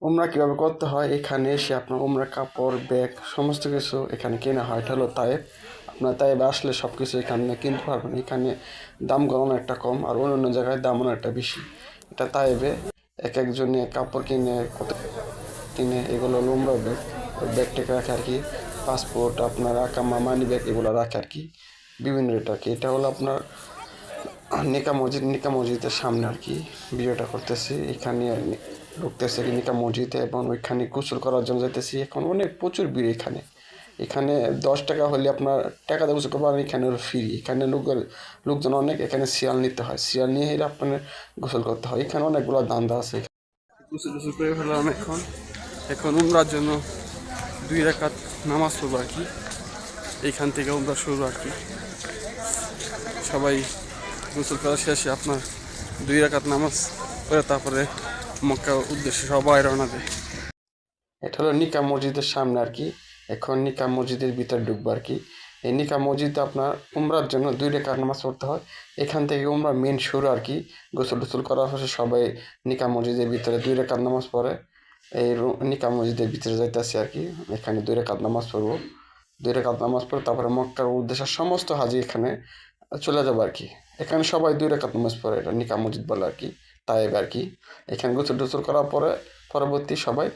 উমরা কীভাবে করতে হয়, এখানে এসে আপনার উমরা কাপড়, ব্যাগ সমস্ত কিছু এখানে কেনা হয়। এটা হলো তায়েব। আপনার তায়েবে আসলে সব কিছু এখানে কিনতে পারবেন। এখানে দামগুলো অনেকটা কম, আর অন্য জায়গায় দাম অনেকটা বেশি। এটা তায়েবে এক একজনে কাপড় কিনে, কত কিনে, এগুলো হলো উমরা ব্যাগ। ওই ব্যাগটাকে রাখে আর কি পাসপোর্ট, আপনার আকামা, মানি ব্যাগ এগুলো রাখে আর কি বিভিন্ন রেট আর কি। এটা হলো আপনার নিকা মসজিদের সামনে আর কি ভিডিওটা করতেছি। এখানে ঢুকতেছে নিকা মসজিদে এবং ওইখানে গোসল করার জন্য যাইতেছি। এখন অনেক প্রচুর ভিড় এখানে। এখানে 10 টাকা হলে আপনার টাকা দিয়ে গোসল করবেন, এখানে হলো ফ্রি। এখানে লোকজন অনেক, এখানে সিয়াল নিতে হয়, সিয়াল নিয়ে এলে আপনার গোসল করতে হয়। এখানে অনেকগুলো দান্দা আছে। গোসল টোসল করে ফেললাম। এখন উমরার জন্য 2 রাকাত নামাজ পড়বো আর কি। এইখান থেকে উমরা শুরু আর কি। সবাই গোসল করা শেষে আপনার 2 রাকাত নামাজ পড়ে তারপরে মক্কার উদ্দেশ্যে সবাই রওনা দেয়। এটা হলো নিকা মসজিদের সামনে আর কি। এখন নিকা মসজিদের ভিতরে ঢুকবো আর কি। এই নিকা মসজিদে আপনার উমরার জন্য 2 রাকাত নামাজ পড়তে হয়। এখান থেকে উমরা মেন শুরু আর কি। গোসল টোসল করার পরে সবাই নিকা মসজিদের ভিতরে 2 রাকাত নামাজ পড়ে। এই নিকা মসজিদের ভিতরে যাইতেছি আর কি। এখানে 2 রাকাত নামাজ পড়বো। 2 রাকাত নামাজ পড়ে তারপরে মক্কার উদ্দেশ্যে সমস্ত হাজি এখানে চলে যাবো আর কি। এখানে সবাই 2 রাকাত নামাজ পড়ে, এটা নিকা মসজিদ বলে আর কি, তাইব আর কি। এখানে গোসল টোসল করার পরে পরবর্তী সবাই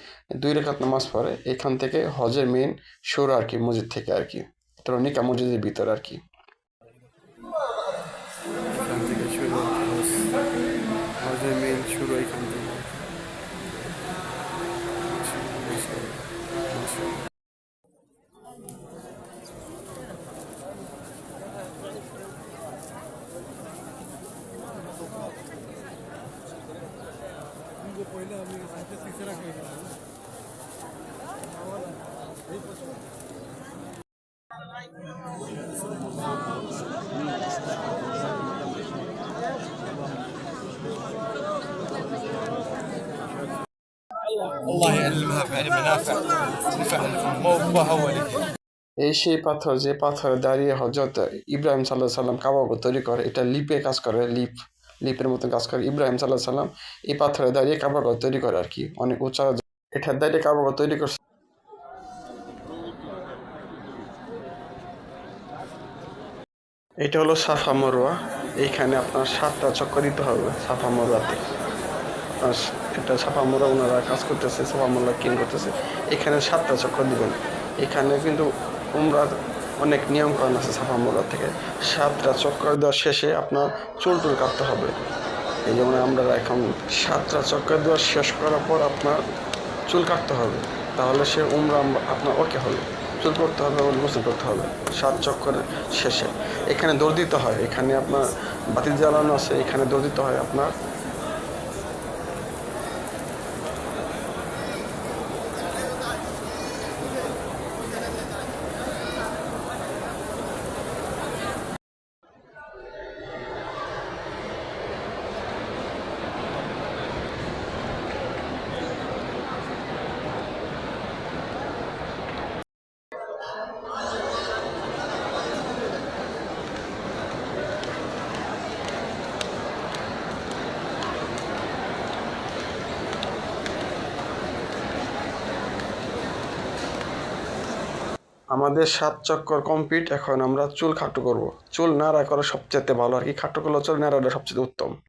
2 রাকাত নামাজ পড়ে। এখান থেকে হজের মেন শুরু আর কি, মসজিদ থেকে আর কি। এটা নিকা মসজিদের ভিতর আর কি। এখান থেকে শুরু হজের মেন শুরু এখান থেকে। الله يعلمها يعني منافع نفع لكم مو هو এই সেই পাথর, যে পাথরে দাঁড়িয়ে হজরত ইব্রাহিম সাল্লাহ সাল্লাম কাবাকে তৈরি করে। এটা লিপে কাজ করে, লিপের মতো কাজ করে। ইব্রাহিম সাল্লাহ সাল্লাম এই পাথরে দাঁড়িয়ে কাবাকে তৈরি করে আর কি, অনেক উঁচা। এটা দাঁড়িয়ে কাবাকে তৈরি করছে। এটা হলো সাফা মারওয়া। এইখানে আপনার 7টা চক্কর দিতে হবে সাফা মারওয়াতে। আপনার এটা সাফা মারওয়া ওনারা কাজ করতেছে, সাফা মারওয়া ক্লিন করতেছে। এখানে 7টা চক্কর দিবেন। এখানে কিন্তু উমরার অনেক নিয়মকানুন আছে। সাফা মারওয়া থেকে 7টা চক্কর দেওয়ার শেষে আপনার চুল কাটতে হবে। এই যেমন আমরা এখন 7টা চক্কর দেওয়া শেষ করার পর আপনার চুল কাটতে হবে, তাহলে সে উমরা আপনার ওকে হবে। চুল করতে হবে এবং গোসল করতে হবে 7 চক্করের শেষে। এখানে দৌড় দিতে হয়, এখানে আপনার বাতি জ্বালানো আছে, এখানে দৌড় দিতে হয় আপনার। আমাদের 7 চক্কর কমপ্লিট। এখন আমরা চুল খাটো করব। চুল নাড়া করা সবচেয়ে ভালো আর কি, খাটো করলে চুল নাড়াটা সবচেয়ে উত্তম।